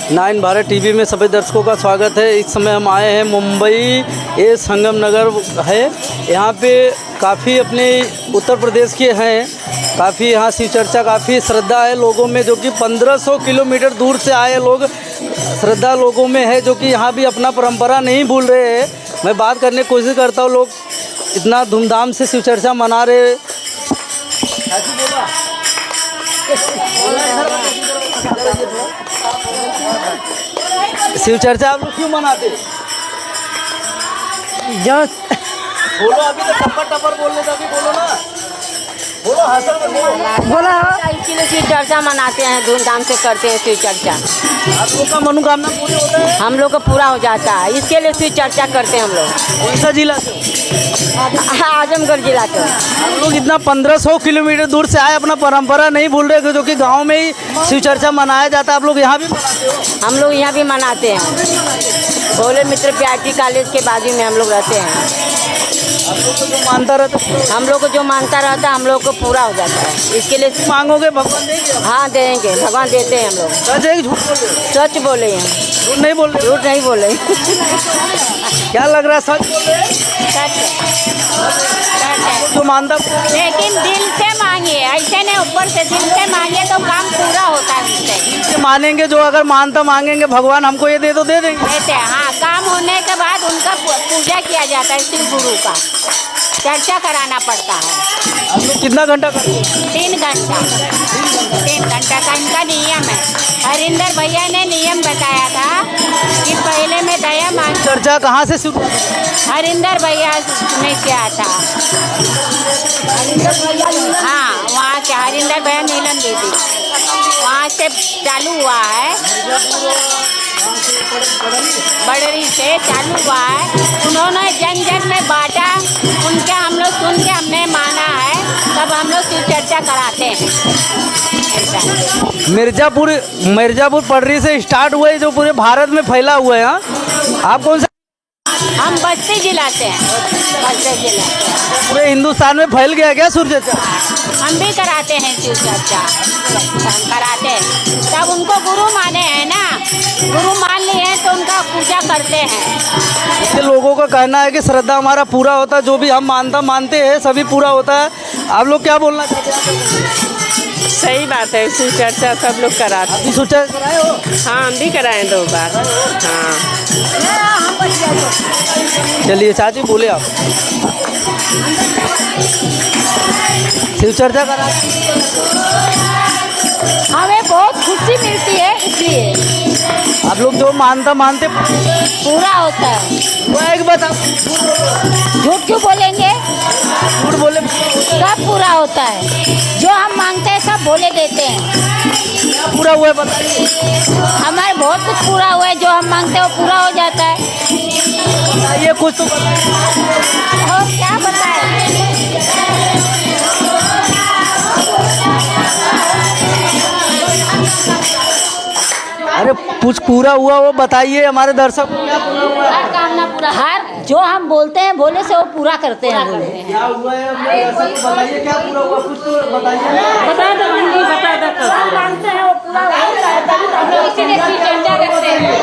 9 Bharat TV में सभी दर्शकों का स्वागत है। इस समय हम आए हैं मुंबई, ये संगम नगर है। यहाँ पे काफ़ी अपने उत्तर प्रदेश के हैं, काफ़ी यहाँ शिव चर्चा काफ़ी श्रद्धा है लोगों में, जो कि 1500 किलोमीटर दूर से आए लोग श्रद्धा लोगों में है, जो कि यहाँ भी अपना परंपरा नहीं भूल रहे हैं। मैं बात करने की कोशिश करता हूँ, लोग इतना धूमधाम से शिव चर्चा मना रहे। शिव चर्चा आप लोग क्यों मनाते हैं? जो बोलो, अभी तो टप्पर बोल लेते, अभी बोलो ना, बोलो, हंसो में बोलो। इसीलिए शिव चर्चा मनाते हैं, धूमधाम से करते हैं शिव चर्चा। आप लोग का मनोकामना पूरी होता है? हम लोग को पूरा हो जाता है, इसके लिए शिव चर्चा करते हैं हम लोग। कौन सा जिला से? आजमगढ़ जिला के। हम लोग इतना 1500 किलोमीटर दूर से आए, अपना परंपरा नहीं भूल रहे, जो कि गांव में ही शिव चर्चा मनाया जाता है। आप लोग यहाँ भी मनाते हो? हम लोग यहाँ भी मनाते हैं। भोले मित्र प्याटी कॉलेज के बाजू में हम लोग रहते हैं। आप लोग को जो मानता रहता है, हम लोग को जो मानता रहता है हम लोग को पूरा हो जाता है। इसके लिए मांगोगे भगवान देंगे? हाँ देंगे, भगवान देते हैं हम लोग। सच है कि झूठ बोल रहे हो? सच बोले हैं, झूठ नहीं बोल रहे? झूठ नहीं बोले। क्या लग रहा है, सच बोल रहे हैं? जो मानता लेकिन दिल से मांगिए, ऐसे नहीं ऊपर से, दिल से मांगिए तो काम पूरा होता है उससे। मानेंगे, जो अगर मानता मांगेंगे भगवान हमको ये दे दो, दे देंगे। देते हैं, हाँ। काम होने के बाद उनका पूजा किया जाता है, शिव गुरु का चर्चा कराना पड़ता है। आप लोग कितना घंटा करते हैं? 3 घंटा, 3 घंटा का इनका नियम है। हरिंदर भैया ने नियम बताया था कि पहले में दया मांग। चर्चा कहाँ से शुरू? हरिंदर भैया ने किया था। हाँ, वहाँ के हरिंदर भैया नीलम दीदी, वहाँ से चालू हुआ है, बड़री से चालू हुआ है। उन्होंने जन जन में बांटा, उनके हम लोग सुन के हमने माना है, तब हम लोग शिव चर्चा कराते हैं। मिर्ज़ापुर पड़री से स्टार्ट हुआ है, जो पूरे भारत में फैला हुआ है। हाँ, आप कौन सा? हम बस्ती जिला से हैं, बस्ती जिला। पूरे हिंदुस्तान में फैल गया क्या शिव चर्चा? हम भी कराते हैं शिव चर्चा, हम कराते हैं। तब उनको गुरु माने हैं ना, गुरु मान लिए हैं तो उनका पूजा करते हैं। इससे लोगों का कहना है कि श्रद्धा हमारा पूरा होता है, जो भी हम मानते हैं सभी पूरा होता है। आप लोग क्या बोलना चाहते हैं? सही बात है, शिव चर्चा सब लोग कराते हैं। शिव चर्चा कराए हो? हाँ, हम भी कराए 2 बार। हाँ, चलिए चाची बोले आप। शिव चर्चा करा, हमें बहुत खुशी मिलती है, इसलिए आप लोग जो मानते पूरा होता है। वो एक बात, आप झूठ क्यों बोलेंगे? झूठ बोले सब पूरा होता है, जो हम मांगते हैं सब बोले देते हैं। पूरा हुआ है, बताइए। हमारे बहुत कुछ पूरा हुआ है, जो हम मांगते हैं वो पूरा हो जाता है। ये कुछ तो और क्या बताएं? अरे कुछ पूरा हुआ वो बताइए हमारे दर्शक को। क्या पूरा हुआ? हर कामना पूरा, हर जो हम बोलते हैं बोले से वो पूरा करते हैं। क्या हुआ है अपने दर्शक को बताइए, क्या पूरा हुआ कुछ तो बताइए। बता दो, बता दो। मानते हैं वो पूरा होता है, तभी तो हम लोग इसीलिए शिव चर्चा रखते हैं।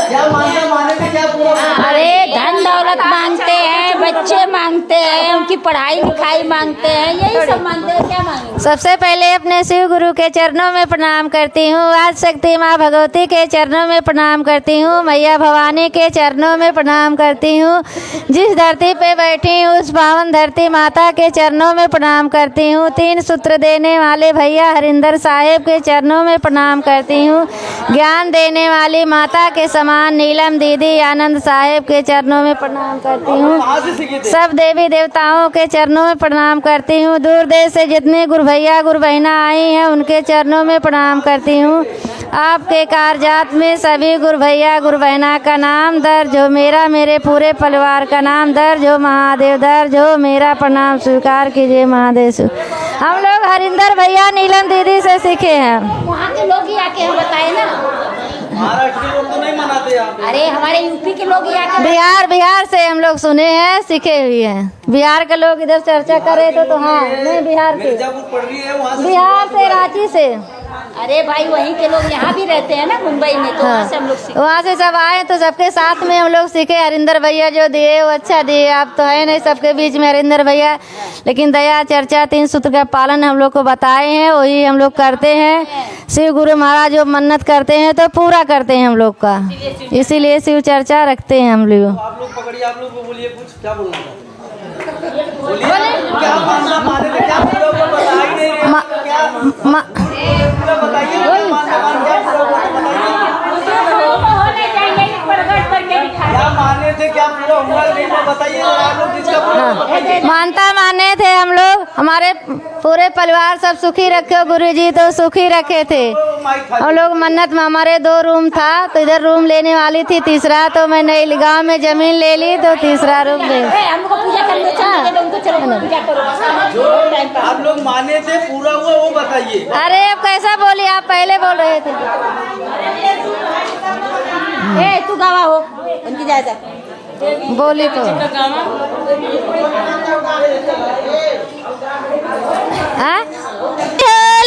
क्या माने में क्या पूरा? अरे धन दौलत मांगते हैं, बच्चे मांगते हैं, उनकी पढ़ाई लिखाई मांगते हैं, यही सब मांगते हैं। क्या मांगेंगे? सबसे पहले अपने शिव गुरु के चरणों में प्रणाम करती हूँ। आज शक्ति माँ भगवती के चरणों में प्रणाम करती हूँ। मैया भवानी के चरणों में प्रणाम करती हूँ। जिस धरती पे बैठी हूँ उस पावन धरती माता के चरणों में प्रणाम करती हूँ। 3 सूत्र देने वाले भैया हरिंदर साहेब के चरणों में प्रणाम करती हूँ। ज्ञान देने वाली माता के समान नीलम दीदी आनंद साहेब के चरणों में प्रणाम करती हूँ। सब देवी देवताओं के चरणों में प्रणाम करती हूँ। दूर देश से जितने गुरु भैया गुरु बहना आई हैं उनके चरणों में प्रणाम करती हूँ। आपके कारजात में सभी गुरु भैया गुरु बहना का नाम दर्ज हो, मेरा मेरे पूरे परिवार का नाम दर्ज हो। महादेव दर्ज हो, मेरा प्रणाम स्वीकार कीजिए महादेव। हम लोग हरिंदर भैया नीलम दीदी से सीखे हैं। वहाँ के लोग ही आके हम बताए ना। महाराष्ट्र के लोग तो नहीं मनाते यहाँ पे। अरे हमारे यूपी के लोग ही आके बिहार से हम लोग सुने हैं, सीखे हुए हैं। बिहार के लोग इधर चर्चा करे तो हाँ, नहीं बिहार के, मिर्ज़ापुर पड़ रही है वहाँ से। बिहार से, रांची से। अरे भाई वहीं के लोग यहाँ भी रहते हैं ना मुंबई में, तो वहाँ से हम लोग सीखे। वहाँ से सब आए तो सबके साथ में हम लोग सीखे। हरिंदर भैया जो दिए वो अच्छा दिए। आप तो है नहीं सबके बीच में हरिंदर भैया, लेकिन दया चर्चा 3 सूत्र का पालन हम लोग को बताए हैं, वही हम लोग करते हैं। शिव गुरु महाराज जो मन्नत करते हैं तो पूरा करते हैं हम लोग का, इसीलिए शिव चर्चा रखते हैं हम लोग। आप लोग पकड़िए, आप लोग बोलिए कुछ, क्या बोलना चाहते हैं? बोलिए क्या मानना माने थे, क्या पूरा वो बता ही नहीं रहे, क्या पूरा बताइए, क्या मानना मान, क्या पूरा वो बताइए, क्या माने थे, क्या पूरा हुआ नहीं वो बताइए आप लोग, जिसका पूरा बताइए। मानता माने थे हम लोग, हमारे पूरे परिवार सब सुखी रखे, गुरुजी तो सुखी रखे थे। हम लोग मन्नत में, हमारे 2 रूम था तो इधर रूम लेने वाली थी, तीसरा तो मैं नई गाँव में जमीन ले ली तो तीसरा रूम ले। हमको पूजा करने उनको चलो पूजा करो। जो आप लोग माने थे पूरा हुआ वो बताइए। अरे अब कैसा बोलिए, आप पहले बोल रहे थे। तू गवाह हो उनकी जायजा बोली तो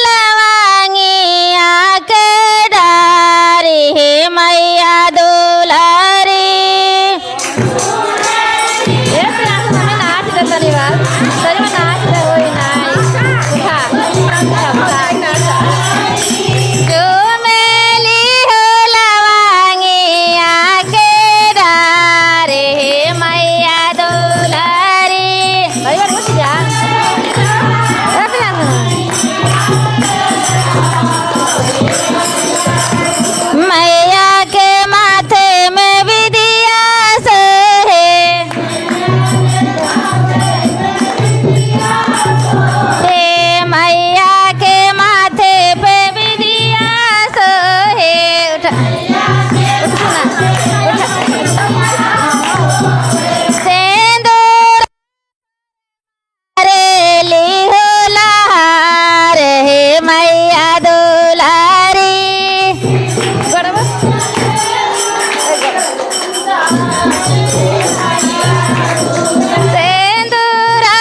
लवांगिया के डारी मैया दुलारी। नाच रही बात सही में, नाच रही जो मेली हो लवांगिया के डारी मैया दुलारी। भैया रुक जा, मैया के माथे में विदिया सोहे, मैया के माथे पे विदिया सोहे। सेंदूर ली हो लहार हे मैया दुलारी। सेंदूरा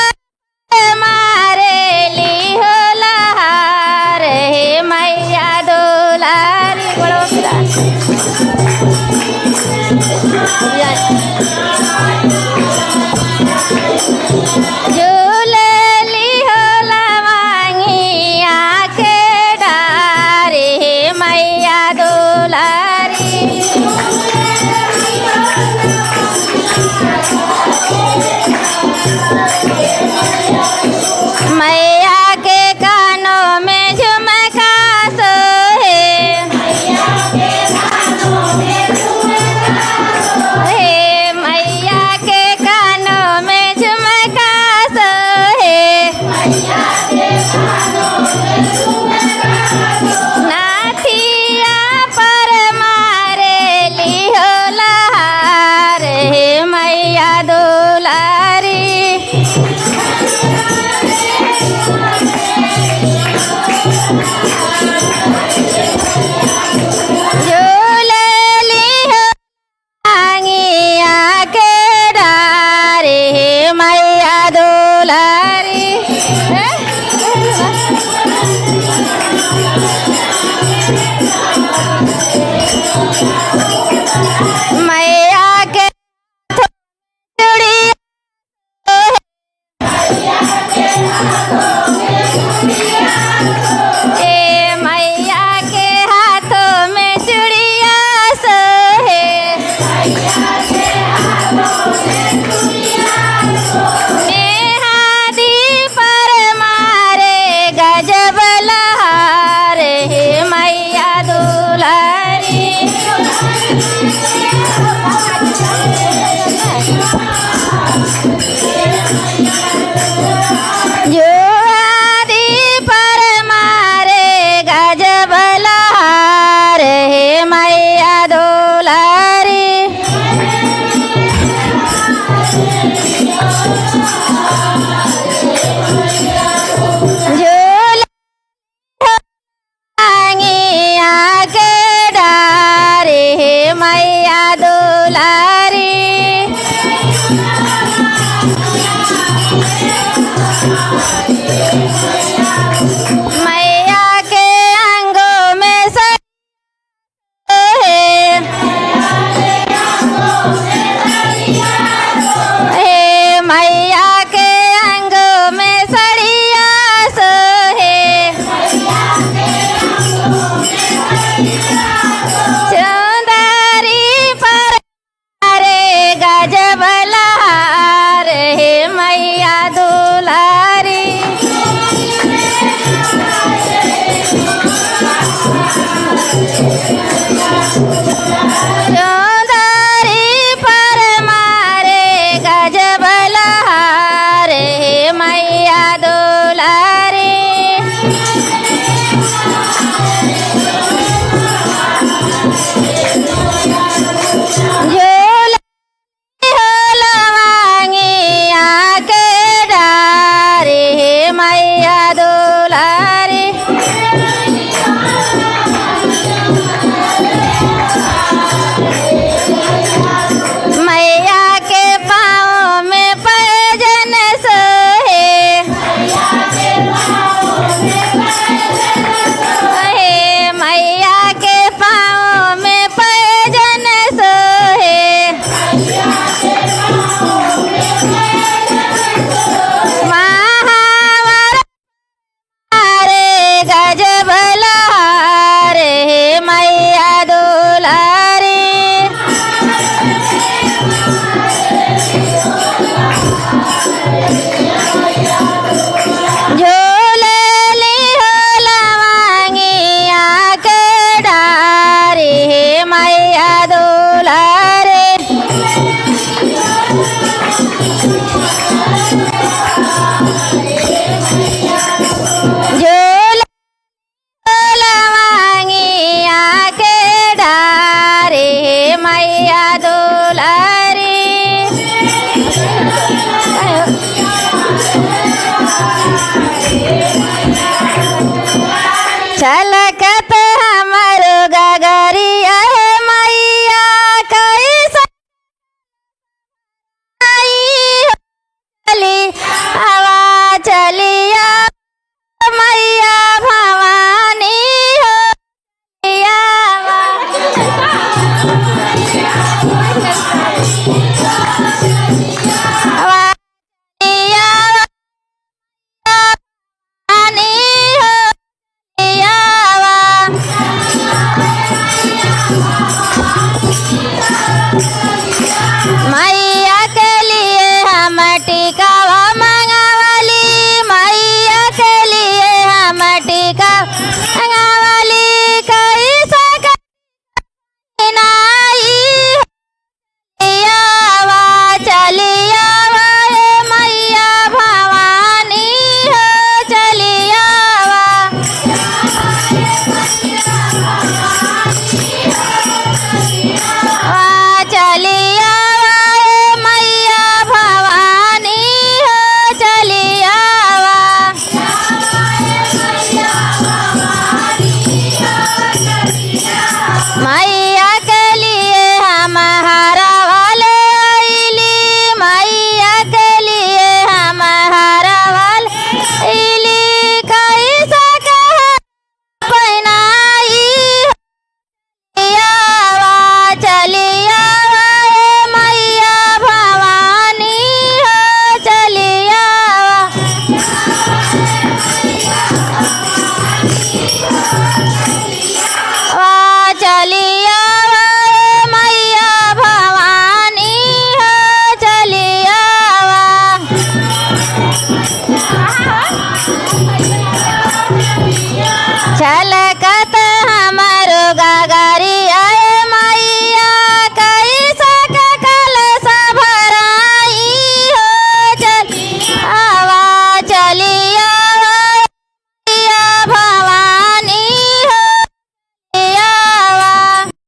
मारे ली हो लहार हे मैया दुलारी। झूलली हो लवांगिया के डारी हे मैया दुलारी। मैया के कानों में झुमका सोहे, हे मैया के कानों में झुमका सोहे। नाथिया पर मारे ली हो लहार हे मैया दुलारी। झूलली हो लवांगिया के डारी हे मैया दुलारी। मैया के चूड़ी मैया के हाथों में चूड़िया सोहे, नेहादी पर मारे गजब लहार हे मैया दुलारी। जो आदि पर मारे गजब लहार हे मैया दुलारी। झूलंगिया के डारी हे मैया हैं।